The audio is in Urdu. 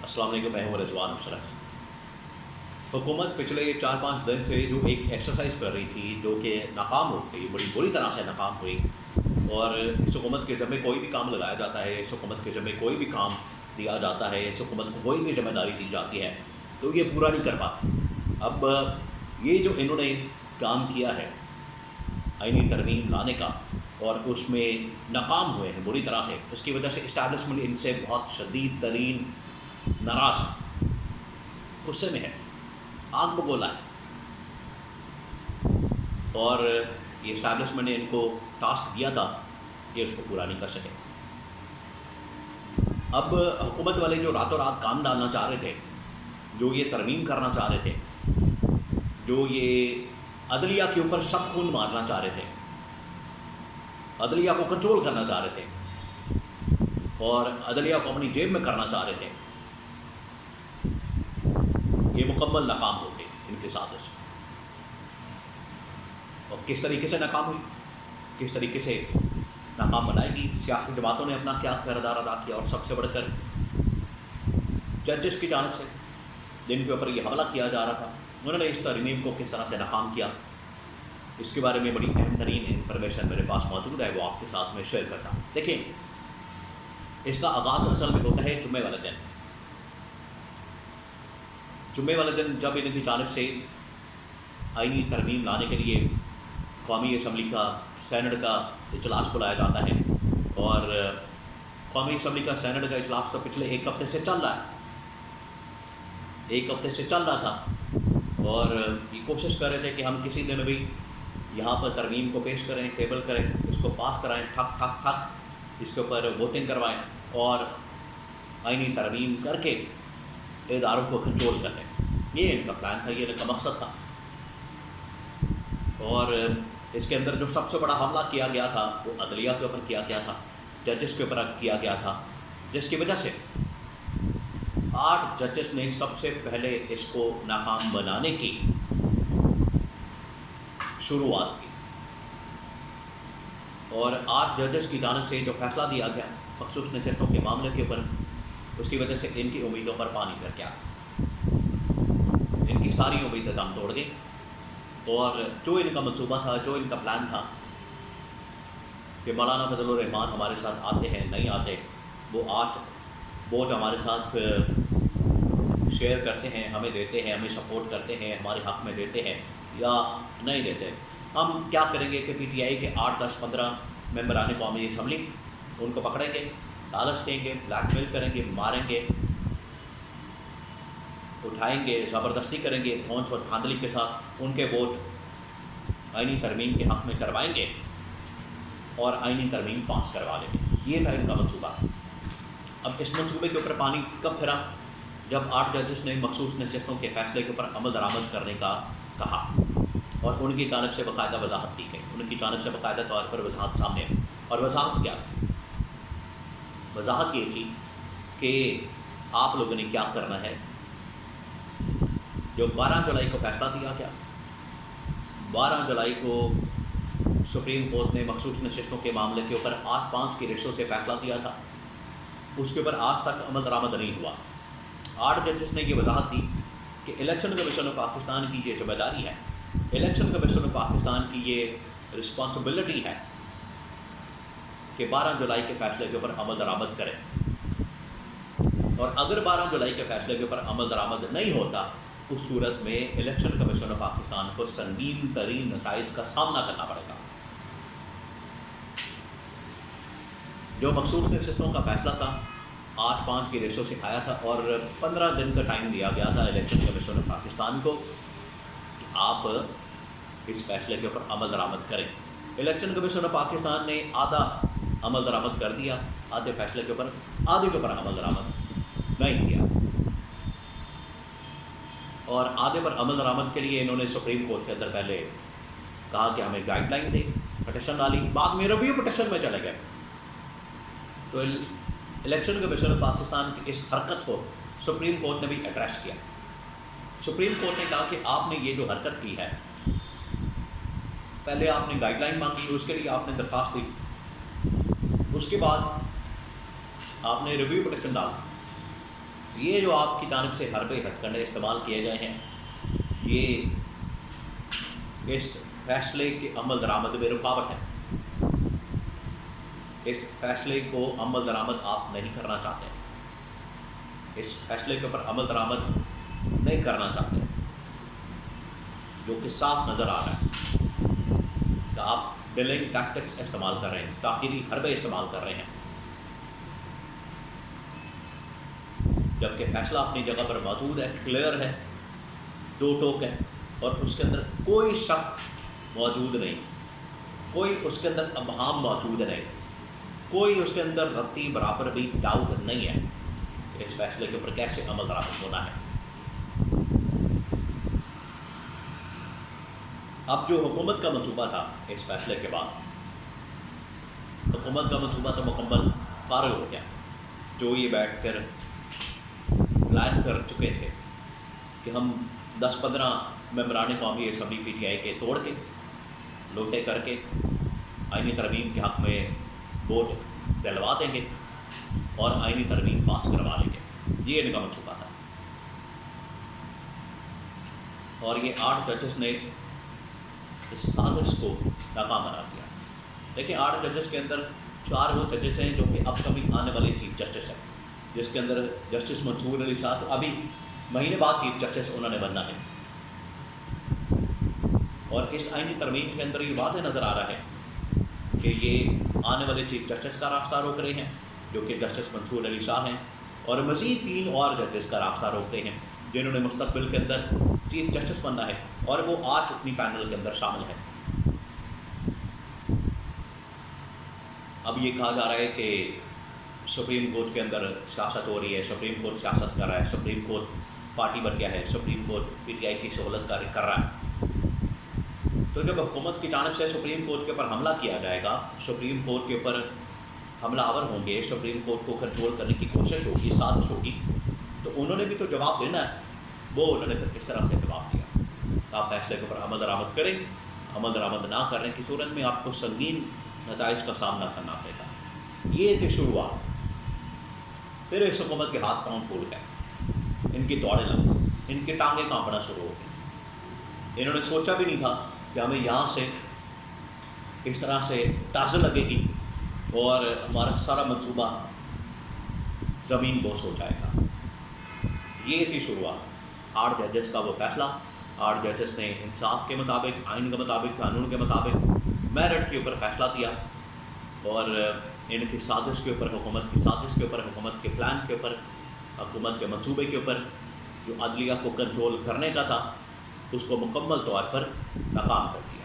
السلام علیکم، میں ہوں رضوان مشرف۔ حکومت پچھلے 4-5 دن سے جو ایک ایکسرسائز کر رہی تھی جو کہ ناکام ہو گئی، بڑی بری طرح سے ناکام ہوئی، اور اس حکومت کے ذمے کوئی بھی کام لگایا جاتا ہے، اس حکومت کے ذمے کوئی بھی کام دیا جاتا ہے، اس حکومت کو کوئی بھی ذمہ داری دی جاتی ہے تو یہ پورا نہیں کر پاتی۔ اب یہ جو انہوں نے کام کیا ہے آئینی ترمیم لانے کا، اور اس میں ناکام ہوئے ہیں بری طرح سے، اس کی وجہ سے اسٹیبلشمنٹ ان سے بہت شدید ترین ناراض ہے، غصے میں ہے، آگ بگولا ہے، اور یہ اسٹیبلشمنٹ نے ان کو ٹاسک دیا تھا کہ اس کو پورا نہیں کر سکے۔ اب حکومت والے جو راتوں رات کام ڈالنا چاہ رہے تھے، جو یہ ترمیم کرنا چاہ رہے تھے، جو یہ عدلیہ کے اوپر سب خون مارنا چاہ رہے تھے، عدلیہ کو کنٹرول کرنا چاہ رہے تھے اور عدلیہ کو اپنی جیب میں کرنا چاہ رہے تھے، یہ مکمل ناکام ہو گئے ان کے سازش۔ اور کس طریقے سے ناکام ہوئی، کس طریقے سے ناکام بنائے گی، سیاسی جماعتوں نے اپنا کیا کردار ادا کیا، اور سب سے بڑھ کر ججز کی جانب سے جن کے اوپر یہ حملہ کیا جا رہا تھا، انہوں نے اس ترمیم کو کس طرح سے ناکام کیا، اس کے بارے میں بڑی اہم ترین انفارمیشن میرے پاس موجود ہے، وہ آپ کے ساتھ میں شیئر کرتا ہوں۔ دیکھیں، اس کا آغاز اصل میں ہوتا ہے جمعے والے دن۔ جمعے والے دن جب ان کی جانب سے آئینی ترمیم لانے کے لیے قومی اسمبلی کا، سینٹ کا اجلاس بلایا جاتا ہے، اور قومی اسمبلی کا، سینٹ کا اجلاس تو پچھلے ایک ہفتے سے چل رہا تھا، اور یہ کوشش کر رہے تھے کہ ہم کسی دن بھی یہاں پر ترمیم کو پیش کریں، ٹیبل کریں، اس کو پاس کرائیں، ٹھک ٹھک ٹھک اس کے اوپر ووٹنگ کروائیں، اور آئینی ترمیم کر کے اداروں کو کنٹرول کر لیں۔ یہ ان کا پلان تھا، یہ ان کا مقصد تھا۔ اور اس کے اندر جو سب سے بڑا حملہ کیا گیا تھا وہ عدلیہ کے اوپر کیا گیا تھا، ججز کے اوپر کیا گیا تھا، جس کی وجہ سے 8 ججز نے سب سے پہلے اس کو ناکام بنانے کی شروعات کی، اور 8 ججز کی جانب سے جو فیصلہ دیا گیا مخصوص نشستوں کے معاملے کے اوپر، اس کی وجہ سے ان کی امیدوں پر پانی پھر گیا، ان کی ساری امیدیں دم توڑ گئی، اور جو ان کا منصوبہ تھا، جو ان کا پلان تھا کہ مولانا فضل الرحمان ہمارے ساتھ آتے ہیں، نہیں آتے، وہ 8 ووٹ ہمارے ساتھ شیئر کرتے ہیں، ہمیں دیتے ہیں، ہمیں سپورٹ کرتے ہیں، ہمارے حق میں دیتے ہیں یا نہیں دیتے، ہم کیا کریں گے کہ پی ٹی آئی کے 8, 10, 15 ممبران قومی اسمبلی ان کو پکڑیں گے، لالچ دیں گے، بلیک میل کریں گے، ماریں گے، اٹھائیں گے، زبردستی کریں گے، دھونچ اور دھاندلی کے ساتھ ان کے ووٹ آئینی ترمیم کے حق میں کروائیں گے اور آئینی ترمیم پاس کروا لیں گے۔ یہ تھا ان کا منصوبہ۔ اب اس منصوبے کے اوپر پانی کب پھرا؟ جب 8 ججز نے مخصوص نشستوں کے فیصلے کے اوپر عمل درآمد کرنے کا کہا، اور ان کی جانب سے باقاعدہ وضاحت دی گئی، ان کی جانب سے باقاعدہ طور پر وضاحت سامنے آئی۔ اور وضاحت کیا تھی؟ وضاحت یہ تھی کہ آپ لوگوں نے کیا کرنا ہے۔ جو 12 جولائی کو فیصلہ دیا گیا، 12 جولائی کو سپریم کورٹ نے مخصوص نشستوں کے معاملے کے اوپر 8-5 کی ریشو سے فیصلہ دیا تھا، اس کے اوپر آج تک عمل درآمد نہیں ہوا۔ 8 ججز نے یہ وضاحت دی کہ الیکشن کمیشن آف پاکستان کی یہ ذمہ داری ہے، الیکشن کمیشن آف پاکستان کی یہ رسپانسبلٹی ہے کہ 12 جولائی کے فیصلے کے اوپر عمل درآمد کرے، اور اگر 12 جولائی کے فیصلے کے اوپر عمل درآمد نہیں ہوتا، اس صورت میں الیکشن کمیشن آف پاکستان کو سنگین ترین نتائج کا سامنا کرنا پڑے گا۔ جو مخصوص نشستوں کا فیصلہ تھا 8-5 کی ریشو سے آیا تھا، اور 15 دن کا ٹائم دیا گیا تھا الیکشن کمیشن آف پاکستان کو کہ آپ اس فیصلے کے اوپر عمل درآمد کریں۔ الیکشن کمیشن آف پاکستان نے آدھا عمل درآمد کر دیا، آدھے فیصلے کے اوپر، آدھے کے اوپر عمل درآمد نہیں کیا، اور آدھے پر عمل درآمد کے لیے انہوں نے سپریم کورٹ کے اندر پہلے کہا کہ ہمیں گائیڈ لائن دے، پٹیشن ڈالی، بعد میں ریویو پٹیشن میں چلے گئے۔ تو الیکشن کمیشن آف پاکستان کی اس حرکت کو سپریم کورٹ نے بھی ایڈریس کیا۔ سپریم کورٹ نے کہا کہ آپ نے یہ جو حرکت کی ہے، پہلے آپ نے گائیڈ لائن مانگی، اس کے لیے آپ نے درخواست دی، اس کے بعد آپ نے ریویو پٹیشن ڈالا، یہ جو آپ کی جانب سے حربے ہتھ کنڈے استعمال کیے گئے ہیں، یہ اس فیصلے کے عمل درآمد میں رکاوٹ ہے. اس فیصلے کو عمل درآمد آپ نہیں کرنا چاہتے، اس فیصلے کے اوپر عمل درآمد نہیں کرنا چاہتے، جو کہ صاف نظر آ رہا ہے کہ آپ ڈیلنگ ٹیکٹکس استعمال کر رہے ہیں، تاخیری حربے استعمال کر رہے ہیں، جبکہ فیصلہ اپنی جگہ پر موجود ہے، کلیئر ہے، دو ٹوک ہے، اور اس کے اندر کوئی شک موجود نہیں، کوئی اس کے اندر ابہام موجود نہیں، کوئی اس کے اندر رتی برابر بھی ڈاؤٹ نہیں ہے کہ اس فیصلے کے اوپر کیسے عمل درآمد ہونا ہے. اب جو حکومت کا منصوبہ تھا اس فیصلے کے بعد، حکومت کا منصوبہ تو مکمل فارغ ہو گیا. جو یہ بیٹھ کر پلان کر چکے تھے کہ ہم 10-15 ممبران قومی اسمبلی پی ٹی آئی کے توڑ کے لوٹے کر کے آئینی ترمیم کے حق میں ووٹ دلوا دیں گے اور آئینی ترمیم پاس کروا لیں گے، یہ ان کا منصوبہ تھا. اور یہ 8 ججز نے اس سازش کو ناکام بنا دیا. لیکن 8 ججز کے اندر 4 وہ ججز ہیں جو کہ اپ کمنگ آنے والے چیف جسٹس ہیں، جس کے اندر جسٹس منصور علی شاہ ابھی مہینے بعد چیف جسٹس انہوں نے بننا ہے. اور اس آئینی ترمیم کے اندر یہ واضح نظر آ رہا ہے کہ یہ آنے والے چیف جسٹس کا راستہ روک رہے ہیں، جو کہ جسٹس منصور علی شاہ ہیں، اور مزید 3 اور ججز کا راستہ روکتے ہیں جنہوں نے مستقبل کے اندر چیف جسٹس بننا ہے، اور وہ آج اپنی پینل کے اندر شامل ہیں. اب یہ کہا جا رہا ہے کہ سپریم کورٹ کے اندر سیاست ہو رہی ہے، سپریم کورٹ سیاست کر رہا ہے، سپریم کورٹ پارٹی بن گیا ہے، supreme court P T I کی سہولت کر رہا ہے. تو جب حکومت کی جانب سے سپریم کورٹ کے اوپر حملہ کیا جائے گا، سپریم کورٹ کے اوپر حملہ آور ہوں گے، سپریم کورٹ کو کنٹرول کرنے کی کوشش ہوگی، سازش ہوگی، تو انہوں نے بھی تو جواب دینا ہے. وہ انہوں نے پھر کس طرح سے جواب دیا؟ آپ فیصلے کے اوپر عمل درآمد کریں، عمل درآمد نہ کرنے کی صورت میں آپ کو سنگین نتائج کا سامنا کرنا پڑے گا. یہ تھی شروعات. پھر اس حکومت کے ہاتھ پاؤں پھول گئے، ان کی دوڑیں لگ گئی، ان کی ٹانگیں کانپنا شروع ہو گئی. انہوں نے سوچا بھی نہیں تھا کہ ہمیں یہاں سے اس طرح سے ٹاسل لگے گی اور ہمارا سارا منصوبہ زمین بوس ہو جائے گا. یہ تھی شروعات. 8 ججز کا وہ فیصلہ، 8 ججز نے انصاف کے مطابق، آئین کے مطابق، قانون کے مطابق میرٹ کے اوپر فیصلہ دیا، اور ان کی سازش کے اوپر، حکومت کی سازش کے اوپر، حکومت کے پلان کے اوپر، حکومت کے منصوبے کے اوپر جو عدلیہ کو کنٹرول کرنے کا تھا، اس کو مکمل طور پر ناکام کر دیا.